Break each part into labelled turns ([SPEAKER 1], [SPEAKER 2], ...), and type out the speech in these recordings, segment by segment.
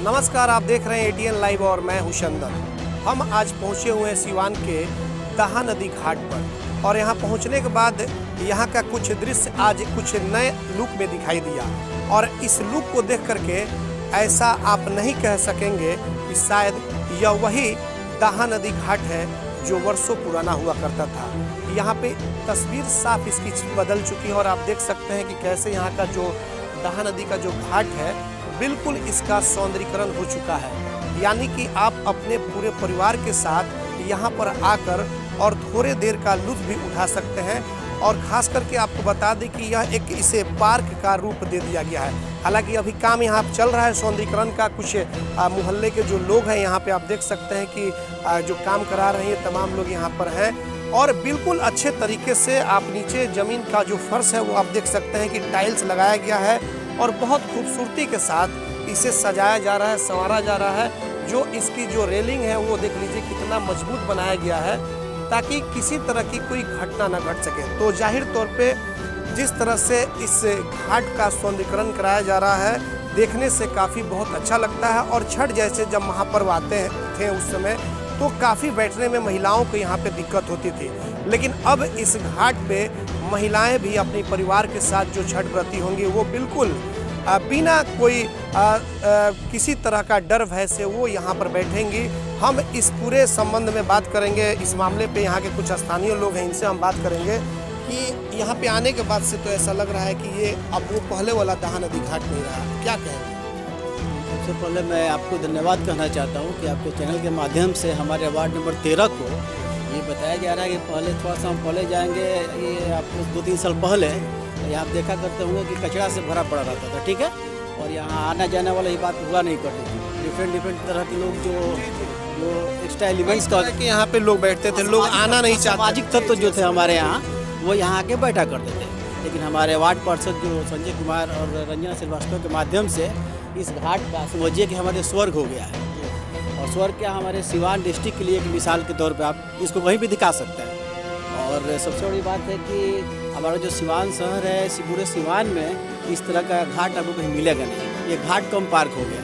[SPEAKER 1] नमस्कार, आप देख रहे हैं एटीएन लाइव और मैं हूं चंदन। हम आज पहुंचे हुए हैं सिवान के दाहा नदी घाट पर और यहां पहुंचने के बाद यहां का कुछ दृश्य आज कुछ नए लुक में दिखाई दिया और इस लुक को देख करके ऐसा आप नहीं कह सकेंगे कि शायद यह वही दाहा नदी घाट है जो वर्षों पुराना हुआ करता था। यहाँ पे तस्वीर साफ इसकी बदल चुकी है और आप देख सकते हैं कि कैसे यहाँ का जो दाहा नदी का जो घाट है बिल्कुल इसका सौंदर्यीकरण हो चुका है। यानी कि आप अपने पूरे परिवार के साथ यहाँ पर आकर और थोड़े देर का लुत्फ भी उठा सकते हैं और ख़ास करके आपको बता दें कि यह एक इसे पार्क का रूप दे दिया गया है। हालांकि अभी काम यहाँ चल रहा है सौंदर्यीकरण का। कुछ मोहल्ले के जो लोग हैं यहाँ पे आप देख सकते हैं कि जो काम करा रहे हैं तमाम लोग यहाँ पर हैं और बिल्कुल अच्छे तरीके से आप नीचे ज़मीन का जो फर्श है वो आप देख सकते हैं कि टाइल्स लगाया गया है और बहुत खूबसूरती के साथ इसे सजाया जा रहा है, संवारा जा रहा है। जो इसकी जो रेलिंग है वो देख लीजिए कितना मजबूत बनाया गया है ताकि किसी तरह की कोई घटना न घट सके। तो जाहिर तौर पे जिस तरह से इस घाट का सौंदर्यीकरण कराया जा रहा है देखने से काफ़ी बहुत अच्छा लगता है। और छठ जैसे जब महापर्व आते थे उस समय तो काफ़ी बैठने में महिलाओं को यहाँ पे दिक्कत होती थी, लेकिन अब इस घाट पे महिलाएं भी अपने परिवार के साथ जो छठ व्रती होंगी वो बिल्कुल बिना कोई किसी तरह का डर भय से वो यहाँ पर बैठेंगी। हम इस पूरे संबंध में बात करेंगे इस मामले पे। यहाँ के कुछ स्थानीय लोग हैं, इनसे हम बात करेंगे कि यहाँ पे आने के बाद से तो ऐसा लग रहा है कि ये अब वो पहले वाला दाहा नदी घाट नहीं रहा। क्या कहेंगे?
[SPEAKER 2] सबसे पहले मैं आपको धन्यवाद कहना चाहता हूँ कि आपके चैनल के माध्यम से हमारे वार्ड नंबर 13 को ये बताया जा रहा है कि पहले थोड़ा सा हम पहले जाएंगे। ये आपको 2-3 साल पहले यहाँ आप देखा करते होंगे कि कचरा से भरा पड़ा रहता था, ठीक है। और यहाँ आना जाने वाला ये बात हुआ नहीं करती थी। डिफरेंट तरह के लोग जो एक्स्ट्रा एलिमेंट्स का
[SPEAKER 1] यहाँ पे लोग बैठते थे, लोग आना नहीं चाहते।
[SPEAKER 2] सामाजिक तत्व जो थे हमारे यहाँ वो यहाँ आके बैठा करते थे, लेकिन हमारे वार्ड पार्षद जो संजय कुमार और रंजना श्रीवास्तव के माध्यम से इस घाट का समझिए कि हमारे स्वर्ग हो गया है। और स्वर्ग क्या, हमारे सिवान डिस्ट्रिक्ट के लिए एक मिसाल के तौर पे आप इसको कहीं भी दिखा सकते हैं। और सबसे बड़ी बात है कि हमारा जो सिवान शहर है, पूरे सिवान में इस तरह का घाट आपको कहीं मिलेगा नहीं। ये घाट कम पार्क हो गया।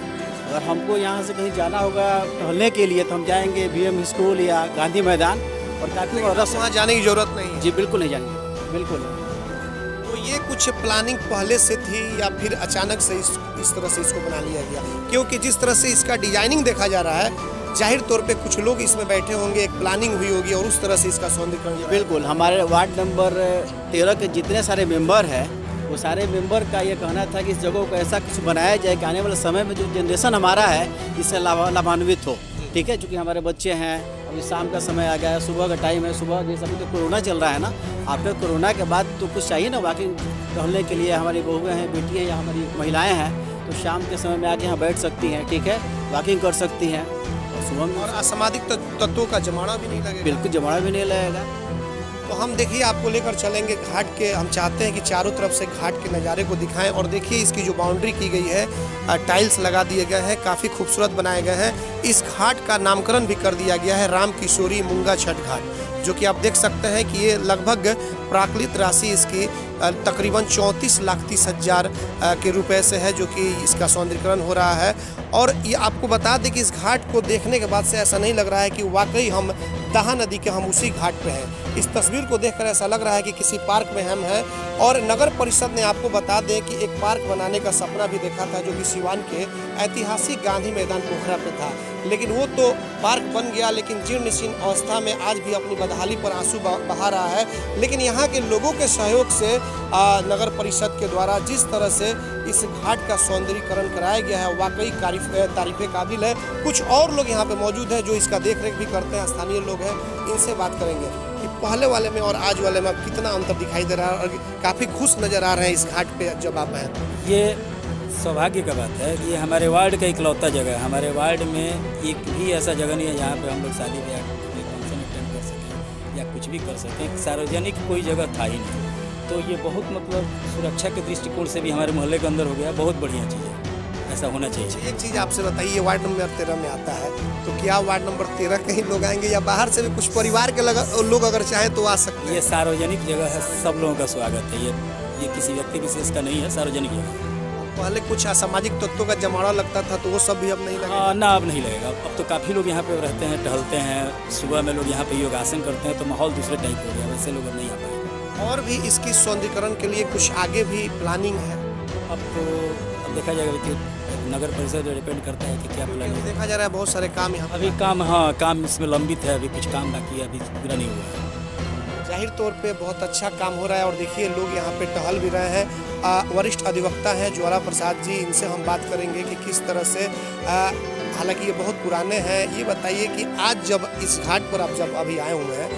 [SPEAKER 2] अगर हमको यहाँ से कहीं जाना होगा टहलने के लिए तो हम जाएंगे BM स्कूल या गांधी मैदान और काफ़ी
[SPEAKER 1] वहाँ जाने की जरूरत नहीं।
[SPEAKER 2] जी बिल्कुल नहीं जाएंगे, बिल्कुल नहीं।
[SPEAKER 1] तो ये कुछ प्लानिंग पहले से थी या फिर अचानक से इस तरह से इसको बना लिया गया? क्योंकि जिस तरह से इसका डिजाइनिंग देखा जा रहा है जाहिर तौर पे कुछ लोग इसमें बैठे होंगे, एक प्लानिंग हुई होगी और उस तरह से इसका सौंदर्यीकरण।
[SPEAKER 2] बिल्कुल, हमारे वार्ड नंबर 13 के जितने सारे मेंबर हैं वो सारे मेंबर का ये कहना था कि इस जगह को ऐसा कुछ बनाया जाए कि आने वाले समय में जो जनरेशन हमारा है इससे लाभान्वित हो, ठीक है। चूँकि हमारे बच्चे हैं, अभी शाम का समय आ गया है, सुबह का टाइम है, सुबह जैसे अभी तो कोरोना चल रहा है ना, आफ्टर कोरोना के बाद तो कुछ चाहिए ना वॉकिंग टहलने के लिए। हमारी बहुएँ हैं, बेटियाँ या हमारी महिलाएँ हैं तो शाम के समय में आके यहाँ बैठ सकती हैं, ठीक है, वॉकिंग कर सकती हैं।
[SPEAKER 1] और असामाजिक तत्वों का जमाना भी नहीं लगेगा।
[SPEAKER 2] बिल्कुल जमाना भी नहीं लगेगा।
[SPEAKER 1] तो हम देखिए आपको लेकर चलेंगे घाट के। हम चाहते हैं कि चारों तरफ से घाट के नज़ारे को दिखाएं और देखिए इसकी जो बाउंड्री की गई है, टाइल्स लगा दिए गए हैं, काफ़ी खूबसूरत बनाए गए हैं। इस घाट का नामकरण भी कर दिया गया है राम किशोरी मुंगा छठ घाट, जो कि आप देख सकते हैं कि ये लगभग प्राकृत राशि इसकी तकरीबन 34,30,000 के रुपए से है, जो कि इसका सौंदर्यीकरण हो रहा है। और ये आपको बता दें कि इस घाट को देखने के बाद से ऐसा नहीं लग रहा है कि वाकई हम दाहा नदी के हम उसी घाट पे हैं। इस तस्वीर को देखकर ऐसा लग रहा है कि किसी पार्क में हम हैं। और नगर परिषद ने आपको बता दें कि एक पार्क बनाने का सपना भी देखा था जो कि सिवान के ऐतिहासिक गांधी मैदान पोखरा पे था, लेकिन वो तो पार्क बन गया, लेकिन जीर्ण शीर्ण अवस्था में आज भी अपनी बदहाली पर आंसू बहा रहा है। लेकिन यहाँ के लोगों के सहयोग से नगर परिषद के द्वारा जिस तरह से इस घाट का सौंदर्यीकरण कराया गया है वाकई तारीफ़े काबिल है। कुछ और लोग यहाँ पे मौजूद हैं जो इसका देखरेख भी करते हैं, स्थानीय लोग हैं, इनसे बात करेंगे कि पहले वाले में और आज वाले में कितना अंतर दिखाई दे रहा है और काफ़ी खुश नज़र आ रहे हैं इस घाट पे जब आप आए।
[SPEAKER 3] ये सौभाग्य का बात है कि ये हमारे वार्ड का इकलौता जगह है। हमारे वार्ड में एक भी ऐसा जगह नहीं है जहाँ पे हम लोग शादी ब्याह फंक्शन अटेंड कर सकें या कुछ भी कर सकें। सार्वजनिक कोई जगह था ही नहीं, तो ये बहुत मतलब सुरक्षा के दृष्टिकोण से भी हमारे मोहल्ले के अंदर हो गया। बहुत बढ़िया चीज़ है, ऐसा होना चाहिए।
[SPEAKER 1] एक चीज़ आपसे बताइए, वार्ड नंबर 13 में आता है तो क्या वार्ड नंबर 13 के ही लोग आएंगे या बाहर से भी कुछ परिवार के लोग अगर चाहें तो आ सकते हैं?
[SPEAKER 3] ये सार्वजनिक जगह है, सब लोगों का स्वागत है। ये किसी व्यक्ति विशेष का नहीं है, सार्वजनिक जगह।
[SPEAKER 1] पहले कुछ असामाजिक तत्वों का जमावड़ा लगता था, तो वो सब भी अब नहीं लगेगा।
[SPEAKER 3] हाँ ना, अब नहीं लगेगा। अब तो काफ़ी लोग यहाँ पे रहते हैं, टहलते हैं, सुबह में लोग यहाँ पे योगासन करते हैं, तो माहौल दूसरे टाइप हो गया, वैसे लोग अब नहीं आ पाएंगे।
[SPEAKER 1] और भी इसकी सौंदर्यीकरण के लिए कुछ आगे भी प्लानिंग है?
[SPEAKER 3] अब तो अब देखा जाएगा कि नगर परिषद डिपेंड करता है कि क्या प्लान है।
[SPEAKER 1] देखा जा रहा है बहुत सारे काम यहाँ
[SPEAKER 3] अभी काम, हाँ काम इसमें लंबित है, अभी कुछ काम बाकी है, अभी पूरा नहीं हुआ है।
[SPEAKER 1] जाहिर तौर पे बहुत अच्छा काम हो रहा है। और देखिए लोग यहाँ पे टहल भी रहे हैं। वरिष्ठ अधिवक्ता हैं ज्वाला प्रसाद जी, इनसे हम बात करेंगे कि किस तरह से, हालांकि ये बहुत पुराने हैं, ये बताइए कि आज जब इस घाट पर आप जब अभी आए हुए हैं,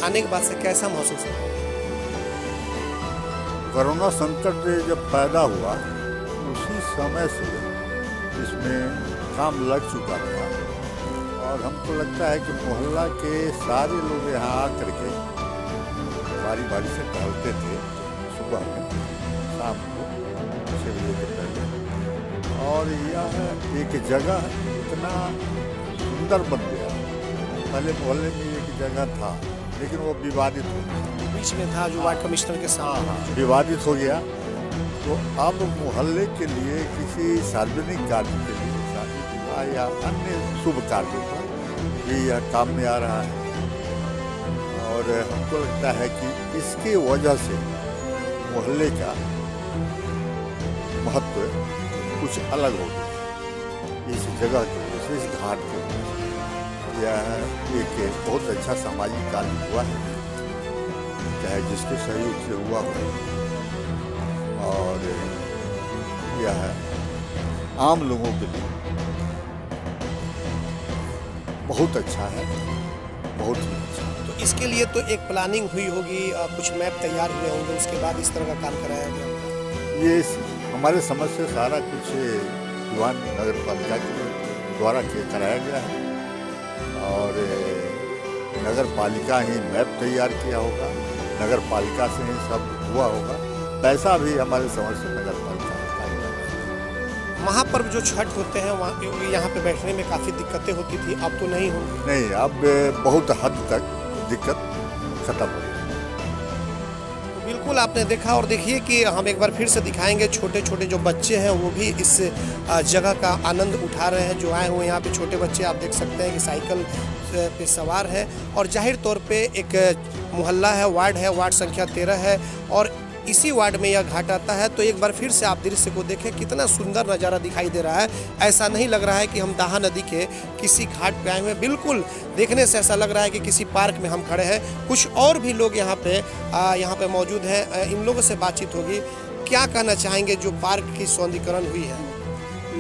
[SPEAKER 1] आने के बाद से कैसा महसूस हुआ?
[SPEAKER 4] कोरोना संकट जब पैदा हुआ उसी समय से इसमें काम लग चुका था और हमको लगता है कि मोहल्ला के सारे लोग यहाँ आकर के बारी बारी से टहलते थे, सुबह में, शाम को 6 बजे के पहले। और यह एक जगह इतना सुंदर बन गया। पहले मोहल्ले में एक जगह था लेकिन वो विवादित हो गया,
[SPEAKER 1] बीच में था जो वार्ड कमिश्नर के साथ
[SPEAKER 4] विवादित हो गया। तो अब मोहल्ले के लिए किसी सार्वजनिक कार्य के लिए, शादी विवाह या अन्य शुभ कार्यों पर भी यह काम में आ रहा है। और हमको लगता है कि इसकी वजह से मोहल्ले का महत्व कुछ अलग हो गया। इस जगह की वजह से, इस घाट की वजह से यह एक बहुत अच्छा सामाजिक कार्य हुआ है, चाहे जिसके सहयोग से हुआ हो। और यह आम लोगों के लिए बहुत अच्छा है, बहुत ही अच्छा।
[SPEAKER 1] तो इसके लिए तो एक प्लानिंग हुई होगी, कुछ मैप तैयार हुए होंगे, उसके बाद इस तरह का काम कराया गया।
[SPEAKER 4] ये हमारे समझ से सारा कुछ सिवान नगर पालिका के द्वारा कराया गया है और नगर पालिका ही मैप तैयार किया होगा, नगर पालिका से ही सब हुआ होगा। पैसा भी हमारे समझ से नगर पालिका ने।
[SPEAKER 1] वहाँ पर जो छठ होते हैं वहाँ यहाँ पे बैठने में काफ़ी दिक्कतें होती थी, अब तो नहीं होंगी?
[SPEAKER 4] नहीं, अब बहुत हद तक दिक्कत खत्म हो गई।
[SPEAKER 1] तो बिल्कुल आपने देखा। और देखिए कि हम एक बार फिर से दिखाएंगे, छोटे छोटे जो बच्चे हैं वो भी इस जगह का आनंद उठा रहे हैं। जो आए हुए यहाँ पे छोटे बच्चे, आप देख सकते हैं कि साइकिल पे सवार है। और जाहिर तौर पे एक मोहल्ला है, वार्ड है, वार्ड संख्या 13 है और इसी वार्ड में यह घाट आता है। तो एक बार फिर से आप दृश्य को देखें, कितना सुंदर नज़ारा दिखाई दे रहा है। ऐसा नहीं लग रहा है कि हम दाहा नदी के किसी घाट पे आए हुए हैं, बिल्कुल देखने से ऐसा लग रहा है कि किसी पार्क में हम खड़े हैं। कुछ और भी लोग यहाँ पे मौजूद हैं, इन लोगों से बातचीत होगी। क्या कहना चाहेंगे जो पार्क की सौंदर्यीकरण हुई है?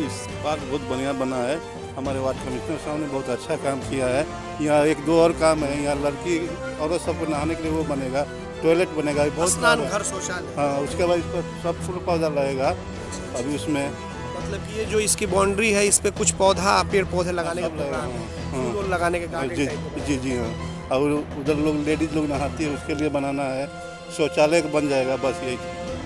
[SPEAKER 5] इस पार्क बहुत बढ़िया बना है। हमारे वार्ड कमिश्नर साहब ने बहुत अच्छा काम किया है। यहाँ 1-2 और काम है। यहाँ लड़की औरत सबको नहाने के लिए वो बनेगा, टॉयलेट बनेगा, बहुत
[SPEAKER 1] स्नान घर, शौचालय।
[SPEAKER 5] हाँ, उसके बाद इस पर सब फूल पौधा लगेगा अभी उसमें।
[SPEAKER 1] मतलब ये जो इसकी बाउंड्री है, इस पे कुछ पौधा, पेड़ पौधे लगाने का प्लान है, फूल लगाने के गार्डन
[SPEAKER 5] जी
[SPEAKER 1] टाइप का।
[SPEAKER 5] जी जी हाँ। और उधर लोग लेडीज लोग नहाती है, उसके लिए बनाना है। शौचालय बन जाएगा, बस यही।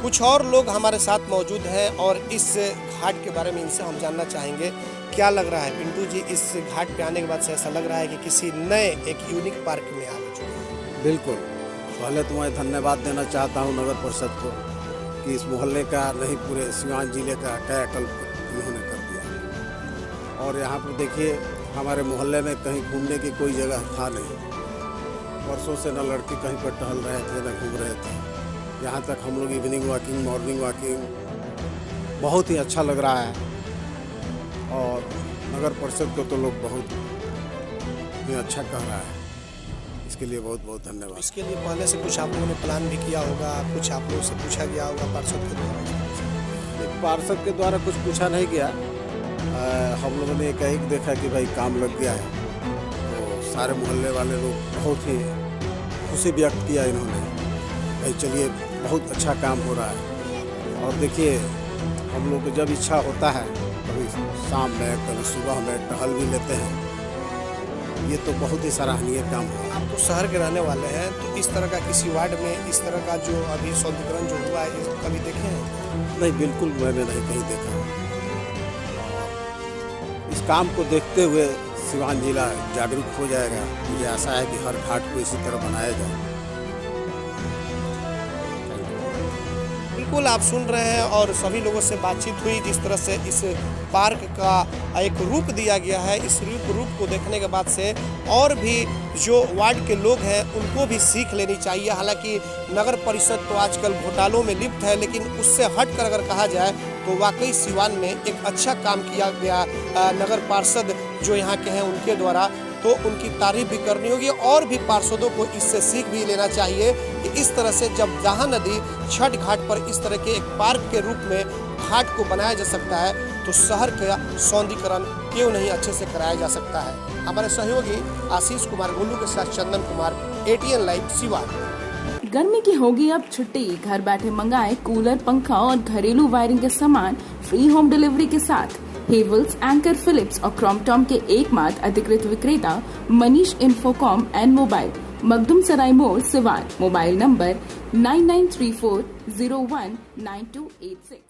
[SPEAKER 1] कुछ और लोग हमारे साथ मौजूद हैं और इस घाट के बारे में इनसे हम जानना चाहेंगे। क्या लग रहा है पिंटू जी, इस घाट पे आने के बाद से ऐसा लग रहा है कि किसी नए एक यूनिक पार्क में आ चुके हैं?
[SPEAKER 2] बिल्कुल। पहले तो मैं धन्यवाद देना चाहता हूं नगर परिषद को कि इस मोहल्ले का, नहीं पूरे सिवान जिले का कायाकल्प उन्होंने कर दिया। और यहाँ पर देखिए, हमारे मोहल्ले में कहीं घूमने की कोई जगह था नहीं। वर्षों से न लड़के कहीं पर टहल रहे थे, न घूम रहे थे। यहाँ तक हम लोग इवनिंग वॉकिंग, मॉर्निंग वॉकिंग, बहुत ही अच्छा लग रहा है। और नगर परिषद को तो लोग बहुत ही अच्छा कह रहा है, इसके लिए बहुत बहुत धन्यवाद।
[SPEAKER 1] इसके लिए पहले से कुछ आप लोगों ने प्लान भी किया होगा, कुछ आप लोगों से पूछा गया होगा पार्षद के द्वारा?
[SPEAKER 2] पार्षद के द्वारा कुछ पूछा नहीं गया। हम लोगों ने एक देखा कि भाई काम लग गया है, तो सारे मोहल्ले वाले लोग बहुत ही खुशी व्यक्त किया इन्होंने, भाई चलिए बहुत अच्छा काम हो रहा है। और देखिए, हम लोग को जब इच्छा होता है, कभी शाम में, कभी सुबह में टहल भी लेते हैं। ये तो बहुत ही सराहनीय काम है।
[SPEAKER 1] आप तो शहर के रहने वाले हैं, तो इस तरह का किसी वार्ड में इस तरह का जो अभी सौंदर्यीकरण जो हुआ है, कभी देखे हैं?
[SPEAKER 2] नहीं, बिल्कुल मैंने नहीं कहीं देखा। इस काम को देखते हुए सिवान जिला जागरूक हो जाएगा। मुझे आशा है कि हर घाट को इसी तरह बनाया जाए।
[SPEAKER 1] बिल्कुल आप सुन रहे हैं और सभी लोगों से बातचीत हुई, जिस तरह से इस पार्क का एक रूप दिया गया है, इस रूप को देखने के बाद से और भी जो वार्ड के लोग हैं उनको भी सीख लेनी चाहिए। हालांकि नगर परिषद तो आजकल घोटालों में लिप्त है, लेकिन उससे हटकर अगर कहा जाए तो वाकई सिवान में एक अच्छा काम किया गया नगर पार्षद जो यहाँ के हैं उनके द्वारा, तो उनकी तारीफ भी करनी होगी और भी पार्षदों को इससे सीख भी लेना चाहिए कि इस तरह से जब दहा नदी छठ घाट पर इस तरह के एक पार्क के रूप में घाट को बनाया जा सकता है तो शहर का सौंदर्यीकरण क्यों नहीं अच्छे से कराया जा सकता है। हमारे सहयोगी आशीष कुमार गुल्लू के साथ चंदन कुमार, ATN लाइव सिवान।
[SPEAKER 6] गर्मी की होगी अब छुट्टी, घर बैठे मंगाए कूलर, पंखा और घरेलू वायरिंग के सामान फ्री होम डिलीवरी के साथ। हेवल्स, एंकर, फिलिप्स और क्रॉम्पटन के एकमात्र अधिकृत विक्रेता मनीष इंफोकॉम एंड मोबाइल, मखदुम सराय मोड़, सिवान। Mobile number 9934019286।